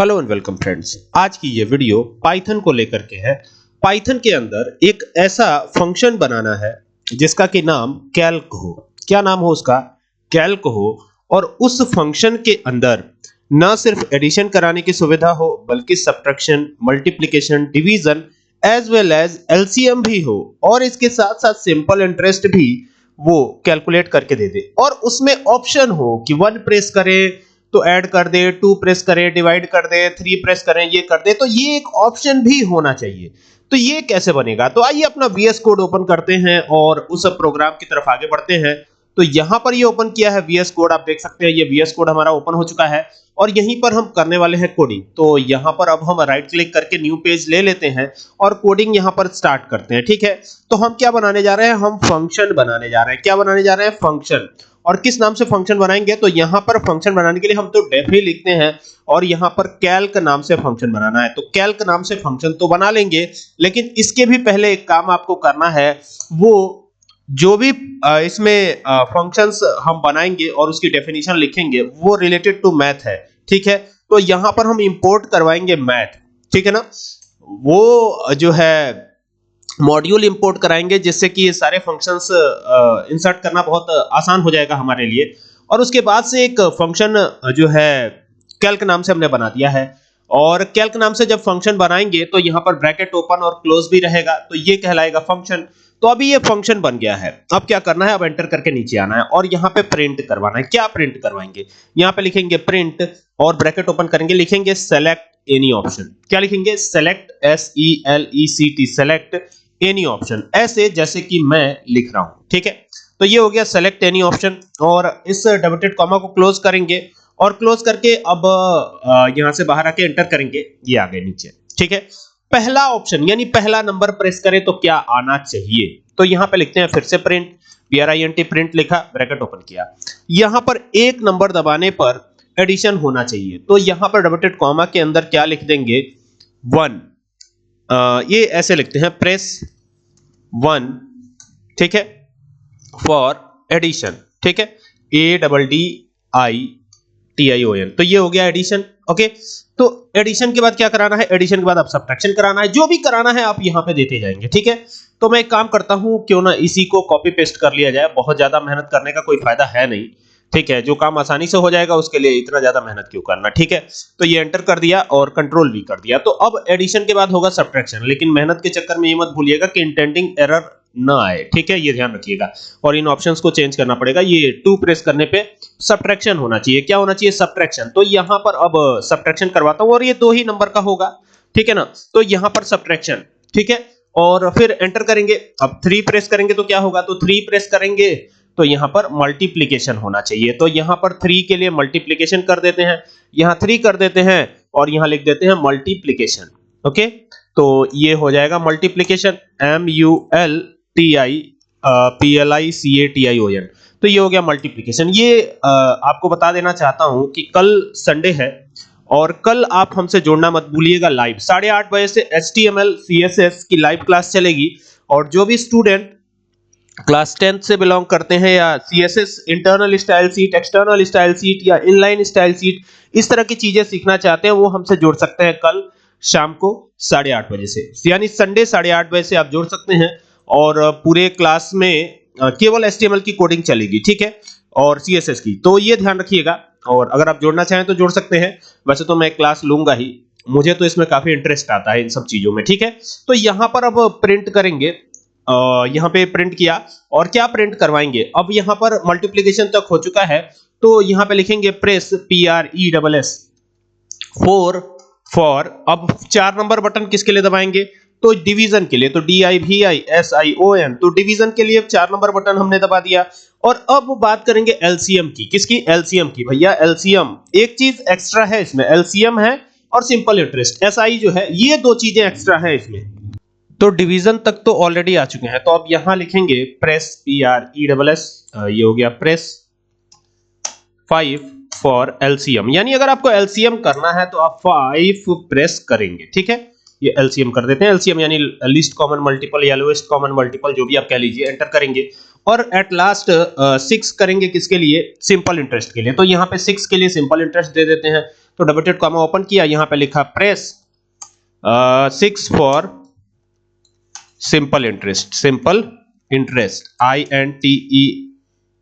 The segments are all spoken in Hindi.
Hello and welcome friends. आज की ये वीडियो पाइथन को लेकर के है। पाइथन के अंदर एक ऐसा फंक्शन बनाना है जिसका कि नाम कैल्क हो। क्या नाम हो उसका? कैल्क हो। और उस फंक्शन के अंदर ना सिर्फ एडिशन कराने की सुविधा हो बल्कि subtraction, multiplication, division as well as LCM भी हो और इसके साथ साथ सिंपल इंटरेस्ट भी वो कैलकुलेट करके दे दे। और उसमें ऑप्शन हो कि 1 प्रेस करें तो ऐड कर दे, 2 प्रेस करें डिवाइड कर दे, 3 प्रेस करें ये कर दे। तो ये एक ऑप्शन भी होना चाहिए। तो ये कैसे बनेगा? तो आइए अपना VS कोड ओपन करते हैं और उस प्रोग्राम की तरफ आगे बढ़ते हैं। तो यहां पर ये ओपन किया है VS कोड, आप देख सकते हैं ये VS कोड हमारा ओपन हो चुका है और यहीं पर हम करने वाले हैं कोडिंग। तो यहां पर अब हम राइट क्लिक करके न्यू पेज ले लेते हैं और कोडिंग यहां पर स्टार्ट करते हैं। ठीक है, तो हम क्या बनाने जा रहे हैं? हम फंक्शन बनाने जा रहे हैं। क्या बनाने जा रहे हैं? फंक्शन। और किस नाम से फंक्शन बनाएंगे? तो यहां पर फंक्शन बनाने के लिए हम तो डेफ ही लिखते हैं और यहां पर कैल्क नाम से फंक्शन बनाना है। तो कैल्क नाम से फंक्शन तो बना लेंगे, लेकिन इसके भी पहले एक काम आपको करना है। वो जो भी इसमें फंक्शंस हम बनाएंगे और उसकी डेफिनेशन लिखेंगे वो रिलेटेड टू मैथ है। ठीक है, तो यहां पर हम इंपोर्ट करवाएंगे मैथ। ठीक है ना, वो जो है मॉड्यूल इंपोर्ट कराएंगे जिससे कि ये सारे फंक्शंस इंसर्ट करना बहुत आसान हो जाएगा हमारे लिए। और उसके बाद से एक फंक्शन जो है कैल्क नाम से हमने बना दिया है। और कैल्क नाम से जब फंक्शन बनाएंगे तो यहाँ पर ब्रैकेट ओपन और क्लोज भी रहेगा, तो ये कहलाएगा फंक्शन। तो अभी ये फंक्शन बन गया है। अब क्या करना है? अब एंटर करके नीचे आना है और यहाँ पे प्रिंट करवाना है। क्या प्रिंट करवाएंगे? यहाँ पे लिखेंगे प्रिंट और ब्रैकेट ओपन करेंगे, लिखेंगे सेलेक्ट एनी ऑप्शन। क्या लिखेंगे? Select, SELECT, select any option, ऐसे जैसे कि मैं लिख रहा हूं। ठीक है, तो ये हो गया सेलेक्ट एनी ऑप्शन और इस डबल डॉट कॉमा को क्लोज करेंगे और क्लोज करके अब यहां से बाहर आके एंटर करेंगे, ये आ गए नीचे। ठीक है, पहला ऑप्शन यानी पहला नंबर प्रेस करें तो क्या आना चाहिए? तो यहां पे लिखते हैं फिर से प्रिंट, PRINT प्रिंट लिखा, ब्रैकेट ओपन किया। यहां पर एक नंबर दबाने पर एडिशन होना चाहिए, तो यहां पर डबल डॉट कॉमा के अंदर क्या लिख देंगे? 1। ये ऐसे लिखते हैं प्रेस 1, ठीक है, फॉर एडिशन। ठीक है, ADDITION, तो ये हो गया एडिशन। ओके, तो एडिशन के बाद क्या कराना है? एडिशन के बाद आप सब्ट्रैक्शन कराना है, जो भी कराना है आप यहां पे देते जाएंगे। ठीक है, तो मैं एक काम करता हूं, क्यों ना इसी को कॉपी पेस्ट कर लिया जाए, बहुत ज्यादा मेहनत करने का कोई फायदा है नहीं। ठीक है, जो काम आसानी से हो जाएगा उसके लिए इतना ज्यादा मेहनत क्यों करना। ठीक है, तो ये एंटर कर दिया और कंट्रोल भी कर दिया। तो अब एडिशन के बाद होगा सब्ट्रैक्शन, लेकिन मेहनत के चक्कर में ये मत भूलिएगा कि इंटेंडिंग एरर ना आए। ठीक है, ये ध्यान रखिएगा और इन ऑप्शंस को चेंज करना पड़ेगा। ये 2 प्रेस करने पे सब्ट्रैक्शन होना चाहिए। क्या होना चाहिए? सब्ट्रैक्शन। तो यहां पर अब सब्ट्रैक्शन करवाता हूं और ये 2 ही नंबर का होगा। ठीक है ना, तो यहां पर सब्ट्रैक्शन। ठीक है, और फिर एंटर करेंगे। अब 3 प्रेस करेंगे तो क्या होगा? तो 3 प्रेस करेंगे तो यहां पर मल्टीप्लिकेशन होना चाहिए। तो यहां पर 3 के लिए मल्टीप्लिकेशन कर देते हैं, यहां 3 कर देते हैं और यहां लिख देते हैं मल्टीप्लिकेशन। ओके, तो ये हो जाएगा मल्टीप्लिकेशन, MULTIPLICATION। तो ये हो गया मल्टीप्लिकेशन। ये आपको बता देना चाहता हूं कि कल संडे है और कल आप हमसे जुड़ना मत भूलिएगा लाइव 8:30 बजे से HTML CSS की लाइव क्लास चलेगी। और जो भी स्टूडेंट क्लास 10th से बिलोंग करते हैं या CSS internal style seat, external style seat या इनलाइन स्टाइल सीट, इस तरह की चीजें सीखना चाहते हैं, वो हमसे जुड़ सकते हैं कल शाम को 8:30 बजे से, यानी संडे 8:30 बजे से आप जुड़ सकते हैं। और पूरे क्लास में केवल HTML की कोडिंग चलेगी। ठीक है, और CSS की, तो ये ध्यान रखिएगा। और अगर आप जुड़ना चाहें तो जुड़ सकते हैं, वैसे तो मैं क्लास लूंगा ही, मुझे तो इसमें काफी इंटरेस्ट आता है इन सब चीजों में। ठीक है, तो यहां पर अब प्रिंट करेंगे, यहां पे प्रिंट किया और क्या प्रिंट करवाएंगे? अब यहां पर मल्टीप्लिकेशन तक हो चुका है, तो यहां पे लिखेंगे प्रेस PRESS 4 फॉर। अब 4 नंबर बटन किसके लिए दबाएंगे? तो डिवीजन के लिए, तो DIVISION, तो डिवीजन के लिए 4 नंबर बटन हमने दबा दिया। और अब बात करेंगे LCM की। किसकी? LCM की। भैया LCM एक चीज एक्स्ट्रा है इसमें, LCM है और सिंपल इंटरेस्ट SI जो है, ये 2 चीजें एक्स्ट्रा है इसमें। तो डिवीजन तक तो ऑलरेडी आ चुके हैं, तो अब यहां लिखेंगे प्रेस PRESS, ये हो गया प्रेस 5 फॉर LCM। यानी अगर आपको LCM करना है तो आप 5 प्रेस करेंगे। ठीक है, ये LCM कर देते हैं। LCM यानी लीस्ट कॉमन मल्टीपल या लोएस्ट कॉमन मल्टीपल, जो भी आप कह लीजिए, एंटर करेंगे। और एट लास्ट 6 करेंगे किसके लिए? सिंपल इंटरेस्ट के लिए। तो यहाँ पे 6 के लिए सिंपल इंटरेस्ट दे देते हैं। तो डबल डॉट कॉमा ओपन किया, यहां पे लिखा press 6 for simple interest, simple interest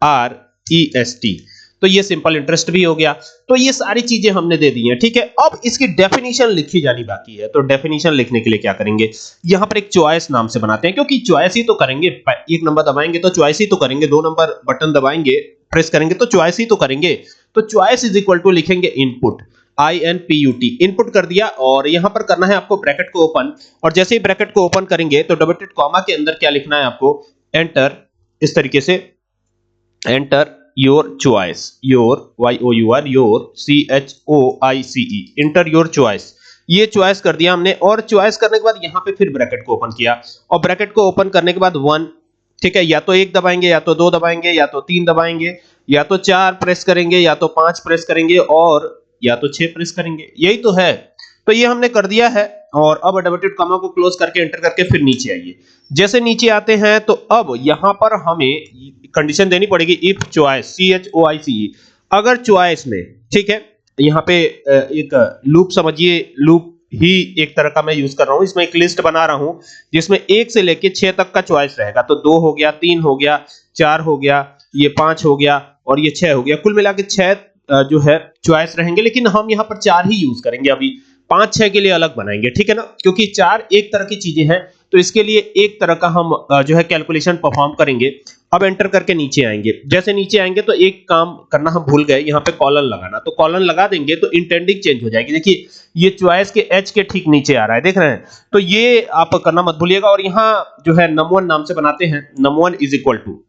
INTEREST, तो ये सिंपल इंटरेस्ट भी हो गया। तो ये सारी चीजें हमने दे दी हैं, ठीक है। अब इसकी डेफिनेशन लिखी जानी बाकी है, तो डेफिनेशन लिखने के लिए क्या करेंगे, यहां पर एक चॉइस नाम से बनाते हैं, क्योंकि चॉइस ही तो करेंगे, एक नंबर दबाएंगे तो चॉइस ही तो करेंगे, 2 नंबर बटन दबाएंगे प्रेस करेंगे तो चॉइस ही तो करेंगे। तो चॉइस इज इक्वल टू लिखेंगे इनपुट, INPUT, इनपुट कर दिया, और यहां पर करना है आपको ब्रैकेट को ओपन, और जैसे ही ब्रैकेट को ओपन करेंगे तो डबल डॉट कॉमा के अंदर क्या लिखना है आपको, एंटर, इस तरीके से enter your choice, your YOUR, your CHOICE, enter your choice, ये चॉइस कर दिया हमने। और चॉइस करने के बाद यहां पे फिर ब्रैकेट को ओपन किया, और ब्रैकेट को ओपन करने के बाद 1, ठीक है, या तो 1 दबाएंगे, या तो 2 दबाएंगे, या तो 3 दबाएंगे, या तो 4 प्रेस करेंगे, या तो 5 प्रेस करेंगे, और या तो 6 प्रेस करेंगे, यही तो है। तो ये हमने कर दिया है, और अब डबल डॉट कॉमा को क्लोज करके एंटर करके फिर नीचे आइए। जैसे नीचे आते हैं तो अब यहां पर हमें कंडीशन देनी पड़ेगी, इफ चॉइस, CHOICE, अगर चॉइस में, ठीक है, यहां पे एक लूप समझिए, लूप ही एक तरह का मैं यूज कर रहा हूं, इसमें एक लिस्ट बना रहा हूं जिसमें 1 से लेके 6 तक का चॉइस रहेगा। तो 2 हो गया, 3 हो गया, 4 हो गया, ये 5 हो गया, और ये 6 हो गया, कुल मिला के 6 जो है चॉइस रहेंगे। लेकिन हम यहाँ पर 4 ही यूज करेंगे, अभी 5 6 के लिए अलग बनाएंगे, ठीक है ना, क्योंकि 4 एक तरह की चीजें हैं, तो इसके लिए एक तरह का हम जो है कैलकुलेशन परफॉर्म करेंगे। अब एंटर करके नीचे आएंगे, जैसे नीचे आएंगे तो एक काम करना हम भूल गए, यहाँ पे कॉलन लगाना, तो कॉलन लगा देंगे तो इंटेंडिंग चेंज हो जाएगी। देखिए ये चॉइस के H के ठीक नीचे आ रहा है, देख रहे हैं, तो ये आप करना मत भूलिएगा। और यहाँ जो है num1 नाम से बनाते हैं, num1 इज इक्वल टू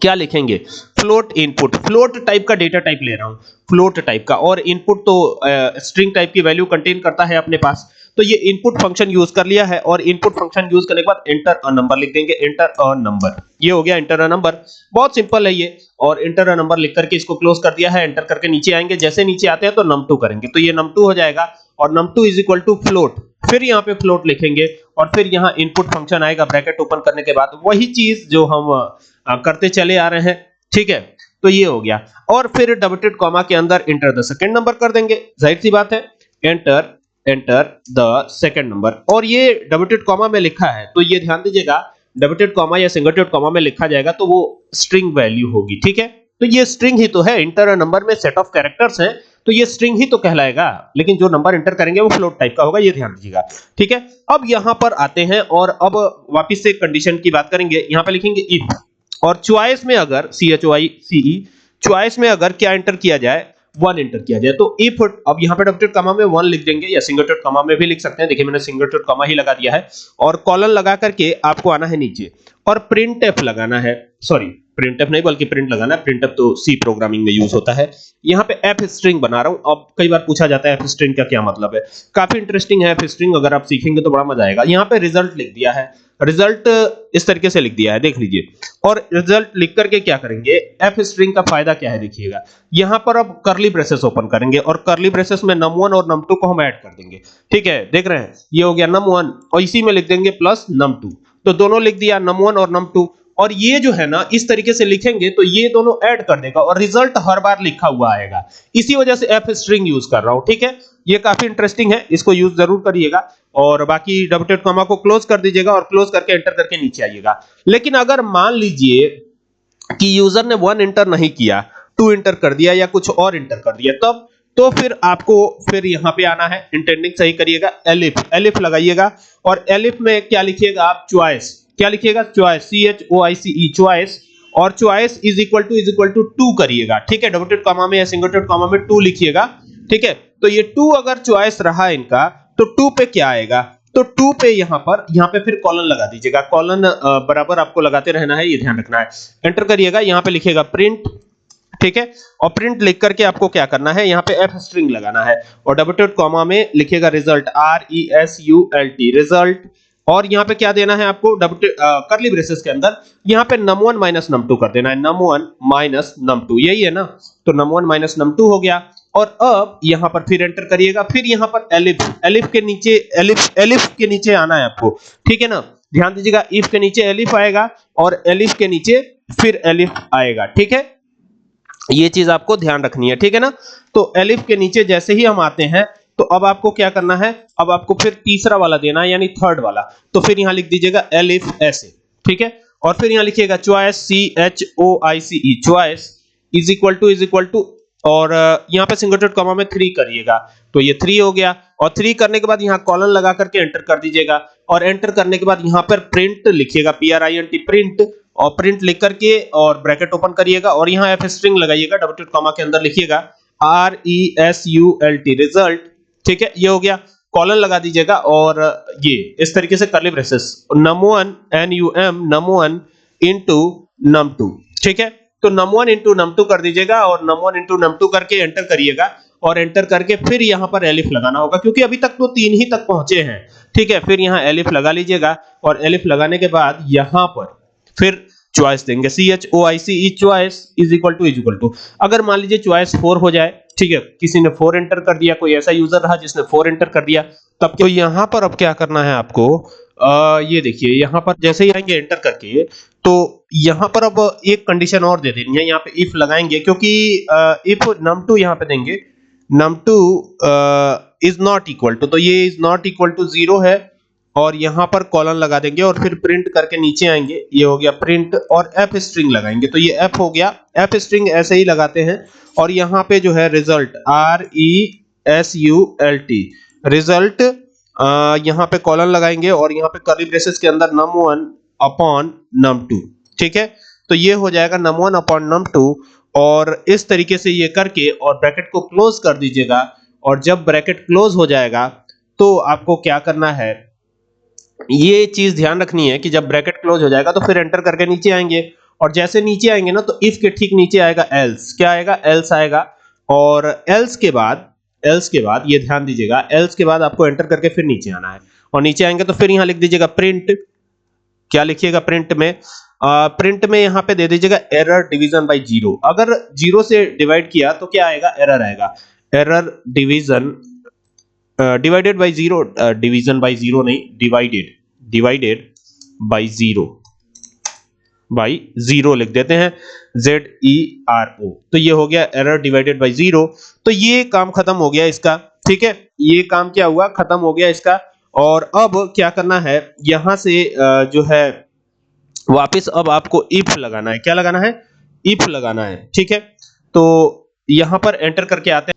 क्या लिखेंगे, फ्लोट इनपुट, फ्लोट टाइप का डेटा टाइप ले रहा हूं, फ्लोट टाइप का, और इनपुट तो स्ट्रिंग टाइप की वैल्यू कंटेन करता है अपने पास, तो ये इनपुट फंक्शन यूज कर लिया है। और इनपुट फंक्शन यूज करने के बाद एंटर अ नंबर लिख देंगे, एंटर अ नंबर, ये हो गया एंटर अ नंबर, बहुत सिंपल है ये। और एंटर अ नंबर लिख करके इसको क्लोज कर दिया है, एंटर करके नीचे आएंगे, जैसे नीचे आते हैं तो num2 करेंगे, तो ये num2 हो जाएगा, और num2 is equal to float, फिर यहाँ पे फ्लोट लिखेंगे, और फिर यहाँ इनपुट फंक्शन आएगा ब्रैकेट ओपन करने के बाद, वही चीज जो हम करते चले आ रहे हैं, ठीक है। तो ये हो गया, और फिर डबल डॉट कॉमा के अंदर एंटर द सेकंड नंबर कर देंगे, जाहिर सी बात है, एंटर द सेकंड नंबर। और ये डबल डॉट कॉमा में लिखा है, तो ये ध्यान दीजिएगा, डबल डॉट कॉमा या सिंगल डॉट कॉमा में लिखा जाएगा तो वो स्ट्रिंग वैल्यू होगी, ठीक है। तो ये स्ट्रिंग ही तो है, इंटर नंबर में सेट ऑफ कैरेक्टर्स हैं, तो ये स्ट्रिंग ही तो कहलाएगा, लेकिन जो नंबर एंटर करेंगे वो फ्लोट टाइप का होगा, ये ध्यान दीजिएगा, ठीक है। अब यहां पर आते हैं, और अब वापस से कंडीशन की बात करेंगे, यहां पे लिखेंगे इफ, और चॉइस में अगर CHOICE, चॉइस में अगर क्या एंटर किया जाए, 1 एंटर किया जाए, तो इफ, अब यहां पे डबल डॉट कॉमा में 1 लिख देंगे, या सिंगल डॉट कॉमा में भी लिख सकते हैं, देखिए मैंने सिंगल डॉट कॉमा ही लगा दिया है, और कॉलन लगा करके आपको आना है नीचे, और प्रिंटफ लगाना है, सॉरी प्रिंटफ नहीं बल्कि प्रिंट लगाना है, प्रिंटफ तो सी प्रोग्रामिंग में यूज होता है। यहाँ पे एफ स्ट्रिंग बना रहा हूं, अब कई बार पूछा जाता है एफ स्ट्रिंग का क्या मतलब है, काफी इंटरेस्टिंग है एफ स्ट्रिंग, अगर आप सीखेंगे तो बड़ा मजा आएगा। यहाँ पे रिजल्ट लिख दिया है, रिजल्ट इस तरीके से लिख दिया है, देख लीजिए, और रिजल्ट लिख करके क्या करेंगे, एफ स्ट्रिंग का फायदा क्या है देखिएगा, यहां पर अब करली ब्रेसेस ओपन करेंगे, और करली ब्रेसेस में num1 और num2 को हम ऐड कर देंगे, ठीक है, देख रहे हैं, ये हो गया num1, और इसी में लिख देंगे प्लस num2, तो दोनों लिख दिया num1 और num2, और ये जो है ना इस तरीके से लिखेंगे तो ये दोनों ऐड कर देगा, और रिजल्ट हर बार लिखा हुआ आएगा, इसी वजह से एफ स्ट्रिंग यूज कर रहा हूं, ठीक है। ये काफी इंटरेस्टिंग है, इसको यूज जरूर करिएगा, और बाकी डबल डॉट कॉमा को क्लोज कर दीजिएगा, और क्लोज करके एंटर करके नीचे आइएगा। लेकिन अगर मान लीजिए कि यूजर ने 1 एंटर नहीं किया, 2 एंटर कर दिया, या कुछ और एंटर कर दिया, तब तो फिर आपको फिर यहाँ पे आना है, इंटेंडिंग सही करिएगा, एलिफ, एलिफ लगाइएगा, और एलिफ में क्या लिखिएगा आप, चॉइस, क्या लिखिएगा, चॉइस, CHOICE, चॉइस, और चॉइस इज इक्वल टू 2 करिएगा, ठीक है, डबल डॉट कॉमा में या सिंगल डॉट कॉमा में 2 लिखिएगा, ठीक है। तो ये 2 अगर चॉइस रहा इनका, तो 2 पे क्या आएगा, तो 2 पे यहाँ पे फिर कॉलन लगा दीजिएगा, कॉलन बराबर आपको लगाते रहना है, ये ध्यान रखना है, एंटर करिएगा, यहाँ पे लिखिएगा प्रिंट, ठीक है, और प्रिंट लिख करके आपको क्या करना है, यहाँ पे एफ स्ट्रिंग लगाना है, और डबल डॉट कॉमा में लिखिएगा रिजल्ट, RESULT, रिजल्ट, और यहाँ पे क्या देना है आपको, डबल करली ब्रेसेस के अंदर यहाँ पे num1 माइनस num2 कर देना है, num1 माइनस num2, यही है ना, तो num1 माइनस num2 हो गया। और अब यहाँ पर फिर एंटर करिएगा, फिर यहाँ पर एलिफ, एलिफ के नीचे, एलिफ के नीचे आना है आपको, ठीक है ना, ध्यान दीजिएगा, इफ के नीचे एलिफ आएगा, और एलिफ के नीचे फिर एलिफ आएगा, ठीक है। ये चीज आपको ध्यान रखनी है, ठीक है ना। तो एलिफ के नीचे जैसे ही हम आते हैं तो अब आपको क्या करना है, अब आपको फिर तीसरा वाला देना है यानी थर्ड वाला। तो फिर यहां लिख दीजिएगा एलिफ ऐसे, ठीक है। और फिर यहां लिखिएगा choice CHOICE choice is equal to और यहां पे सिंगल डॉट कॉमा में 3 करिएगा। तो ये 3 हो गया और 3 करने के बाद यहां कॉलन लगा करके एंटर कर दीजिएगा और एंटर करने के बाद यहां पर प्रिंट लिखिएगा PRINT प्रिंट और प्रिंट लिख करके और ब्रैकेट ओपन करिएगा और यहां एफ स्ट्रिंग लगाइएगा, डबल डॉट कॉमा के अंदर लिखिएगा RESULT रिजल्ट, ठीक है। ये हो गया, कॉलन लगा दीजिएगा और ये इस तरीके से curly braces num1 num1 into num2, ठीक है। तो num1 into num2 कर दीजिएगा और num1 into num2 करके एंटर करिएगा और एंटर करके फिर यहां पर एलिफ लगाना होगा क्योंकि अभी तक तो 3 ही तक पहुंचे हैं, ठीक है। फिर यहां एलिफ लगा लीजिएगा और एलिफ लगाने के बाद यहां पर फिर चॉइस देंगे CHOICE choice is equal to अगर मान लीजिए चॉइस 4 हो जाए, ठीक है, किसी ने 4 एंटर कर दिया, कोई ऐसा यूजर रहा जिसने 4 एंटर कर दिया, तब तो यहां पर अब क्या करना है आपको, ये देखिए यहां पर जैसे ही आएंगे एंटर करके तो यहां पर अब एक कंडीशन और दे देनी है, यहां पे इफ लगाएंगे क्योंकि इफ num2 यहां पे देंगे num2 is not equal to, तो ये इज नॉट इक्वल टू 0 है और यहां पर कॉलन लगा देंगे और फिर प्रिंट करके नीचे आएंगे, ये हो गया प्रिंट और एफ स्ट्रिंग लगाएंगे, तो ये एफ हो गया। एफ स्ट्रिंग ऐसे ही लगाते हैं और यहां पे जो है रिजल्ट RESULT रिजल्ट, यहां पे कॉलन लगाएंगे और यहां पे कर्ली ब्रेसेस के अंदर num1 अपॉन num2, ठीक है। तो ये हो जाएगा num1 अपॉन num2 और इस तरीके से ये करके और ब्रैकेट को क्लोज कर दीजिएगा और जब ब्रैकेट क्लोज हो जाएगा तो आपको क्या करना है, ये चीज ध्यान रखनी है कि जब ब्रैकेट क्लोज हो जाएगा तो फिर एंटर करके नीचे आएंगे और जैसे नीचे आएंगे ना तो इफ के ठीक नीचे आएगा एल्स, क्या आएगा, एल्स आएगा और एल्स के बाद ये ध्यान दीजिएगा, एल्स के बाद आपको एंटर करके फिर नीचे आना है और नीचे आएंगे तो फिर यहां लिख दीजिएगा प्रिंट, क्या लिखिएगा प्रिंट में, प्रिंट में यहां पे दे दीजिएगा एरर डिवीजन बाय 0, अगर 0 से डिवाइड किया तो क्या आएगा, एरर आएगा, error division divided by 0, division bye 0 नहीं, डिवाइडेड बाय 0 लिख देते हैं ZERO। तो ये हो गया एरर डिवाइडेड बाय 0। तो ये काम खत्म हो गया इसका, ठीक है, ये काम क्या हुआ, खत्म हो गया इसका। और अब क्या करना है, यहां से जो है वापस अब आपको इफ लगाना है, क्या लगाना है, इफ लगाना है, ठीक है। तो यहां पर एंटर करके आते हैं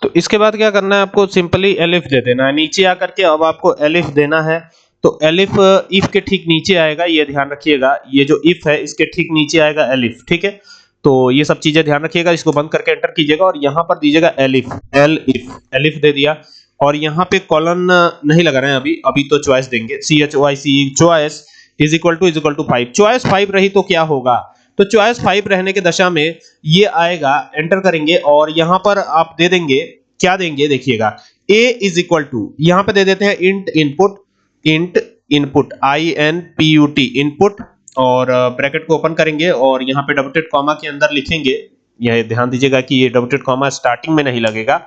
तो इसके बाद क्या करना है, आपको सिंपली एलिफ दे देना है, नीचे आकर के अब आपको एलिफ देना है। तो एलिफ इफ के ठीक नीचे आएगा, ये ध्यान रखिएगा, ये जो इफ है इसके ठीक नीचे आएगा एलिफ, ठीक है। तो ये सब चीजें ध्यान रखिएगा, इसको बंद करके एंटर कीजिएगा और यहां पर दीजिएगा एलिफ, एलिफ दे दिया और यहां पे कॉलन नहीं लगा रहे हैं अभी तो चॉइस देंगे CHOICE choice is equal to 5, choice 5 रही तो क्या होगा, तो चॉइस 5 रहने के दशा में ये आएगा, एंटर करेंगे और यहां पर आप दे देंगे, क्या देंगे देखिएगा, a इज इक्वल टू, यहां पे दे देते हैं इंट इनपुट INPUT इनपुट और ब्रैकेट को ओपन करेंगे और यहां पे डबल डॉट कॉमा के अंदर लिखेंगे, यह ध्यान दीजिएगा कि ये डबल डॉट कॉमा स्टार्टिंग में नहीं लगेगा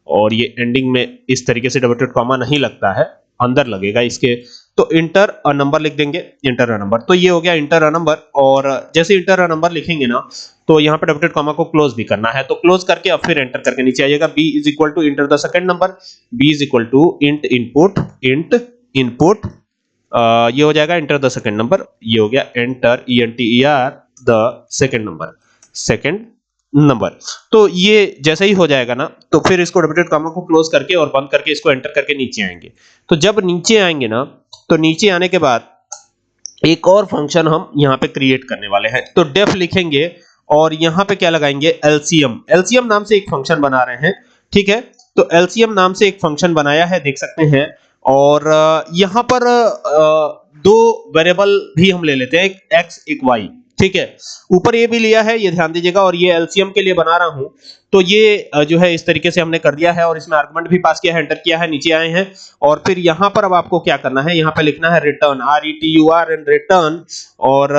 और ये एंडिंग में इस तरीके से डबल डॉट कॉमा नहीं लगता है, अंदर लगेगा इसके। तो इंटर अ नंबर लिख देंगे, इंटर अ नंबर, तो ये हो गया इंटर अ नंबर और जैसे इंटर अ नंबर लिखेंगे ना तो यहाँ पे डबल डॉट कॉमा को क्लोज भी करना है, तो क्लोज करके अब फिर एंटर करके नीचे आइएगा, b is equal to enter the second number, b is equal to int input ये हो जाएगा इंटर द सेकंड नंबर, ये हो गया enter ENTER the second number. तो ये जैसे ही हो जाएगा ना तो फिर इसको डबल डॉट कॉमा को क्लोज करके और बंद करके इसको एंटर करके नीचे आएंगे। तो जब नीचे आएंगे ना तो नीचे आने के बाद एक और फंक्शन हम यहाँ पे क्रिएट करने वाले हैं, तो डेफ लिखेंगे और यहाँ पे क्या लगाएंगे, LCM नाम से एक फंक्शन बना रहे हैं, ठीक है। तो LCM नाम से एक फंक्शन बनाया है, देख सकते हैं, और यहाँ पर दो वेरिएबल भी हम ले लेते हैं, एक x एक y, ठीक है। ऊपर ये भी लिया है, ये ध्यान दीजिएगा, और ये एलसीएम के लिए बना रहा हूं तो ये जो है इस तरीके से हमने कर दिया है और इसमें आर्गुमेंट भी पास किया है, एंटर किया है, नीचे आए हैं और फिर यहां पर अब आपको क्या करना है, यहां पे लिखना है रिटर्न RETURN रिटर्न और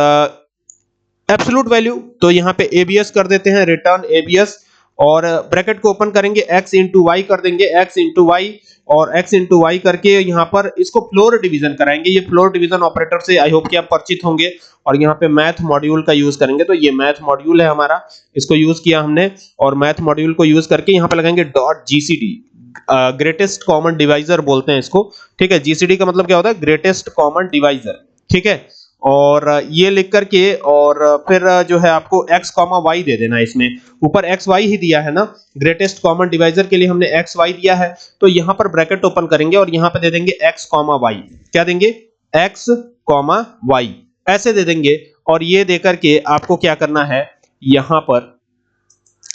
एब्सोल्यूट वैल्यू, तो यहां पे ABS कर देते हैं, रिटर्न ABS और ब्रैकेट को ओपन करेंगे, x इंटू वाई कर देंगे, x इंटू वाई और x इंटू वाई करके यहाँ पर इसको फ्लोर डिवीजन कराएंगे। ये फ्लोर डिवीजन ऑपरेटर से आई होप कि आप परिचित होंगे। और यहाँ पे मैथ मॉड्यूल का यूज करेंगे, तो ये मैथ मॉड्यूल है हमारा, इसको यूज किया हमने और मैथ मॉड्यूल को यूज करके यहाँ पे लगाएंगे dot GCD, greatest common divisor बोलते हैं इसको, ठीक है। जीसीडी का मतलब क्या होता है, ग्रेटेस्ट कॉमन डिवाइजर, ठीक है। और ये लिख करके और फिर जो है आपको x, y दे देना है। इसमें ऊपर x y ही दिया है ना, ग्रेटेस्ट कॉमन डिवाइजर के लिए हमने x y दिया है, तो यहां पर ब्रैकेट ओपन करेंगे और यहां पे दे देंगे x, y, क्या देंगे, x, y ऐसे दे देंगे। और ये देकर के आपको क्या करना है, यहां पर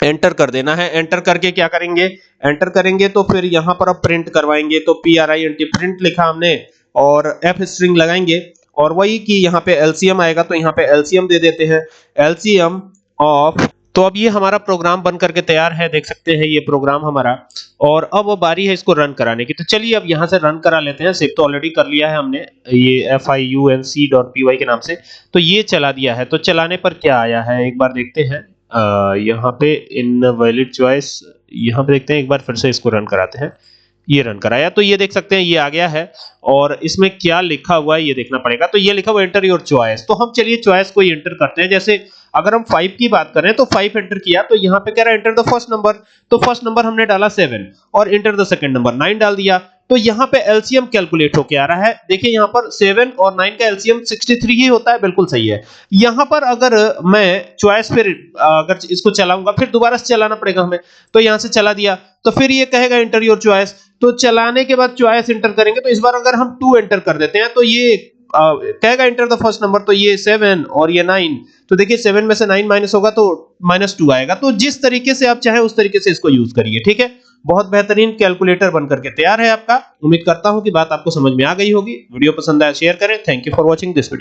एंटर कर देना है। एंटर करके क्या करेंगे, एंटर करेंगे तो फिर यहां पर अब प्रिंट करवाएंगे, तो print प्रिंट लिखा हमने और f स्ट्रिंग लगाएंगे और वही कि यहाँ पे एलसीएम आएगा, तो यहाँ पे एलसीएम दे देते हैं, एलसीएम ऑफ। तो अब ये हमारा प्रोग्राम बन करके तैयार है, देख सकते हैं ये प्रोग्राम हमारा। और अब वो बारी है इसको रन कराने की, तो चलिए अब यहाँ से रन करा लेते हैं। सेव तो ऑलरेडी कर लिया है हमने, ये fiunc.py के नाम से, तो ये चला दिया है। तो चलाने पर क्या आया है एक बार देखते हैं। यहाँ पे इनवैलिड चॉइस, यहाँ पे देखते हैं, एक बार फिर से इसको रन कराते हैं। ये रन कराया तो ये देख सकते हैं ये आ गया है। और इसमें क्या लिखा हुआ है ये देखना पड़ेगा, तो ये लिखा हुआ एंटर योर चॉइस। तो हम चलिए चॉइस को एंटर करते हैं। जैसे अगर हम 5 की बात करें तो 5 एंटर किया, तो यहाँ पे कह रहा है एंटर द फर्स्ट नंबर, तो फर्स्ट नंबर हमने डाला 7 और एंटर द सेकंड नंबर 9 डाल दिया, तो यहाँ पे एलसीएम कैलकुलेट होके आ रहा है। देखिए यहाँ पर 7 और 9 का एलसीएम 63 ही होता है, बिल्कुल सही है। यहाँ पर अगर मैं चॉइस फिर अगर इसको चलाऊंगा, फिर दोबारा से चलाना पड़ेगा हमें, तो यहाँ से चला दिया, तो फिर ये कहेगा एंटर योर चॉइस। तो चलाने के बाद चॉइस एंटर करेंगे, तो इस बार अगर हम 2 एंटर कर देते हैं तो ये कहेगा एंटर द फर्स्ट नंबर, तो ये 7 और ये 9, तो देखिए 7 में से 9 माइनस होगा तो -2 आएगा। तो जिस तरीके से आप चाहें उस तरीके से इसको यूज करिए, ठीक है। बहुत बेहतरीन कैलकुलेटर बन करके तैयार है आपका। उम्मीद करता हूं कि बात आपको समझ में आ गई होगी। वीडियो पसंद आया शेयर करें। Thank you for watching this video.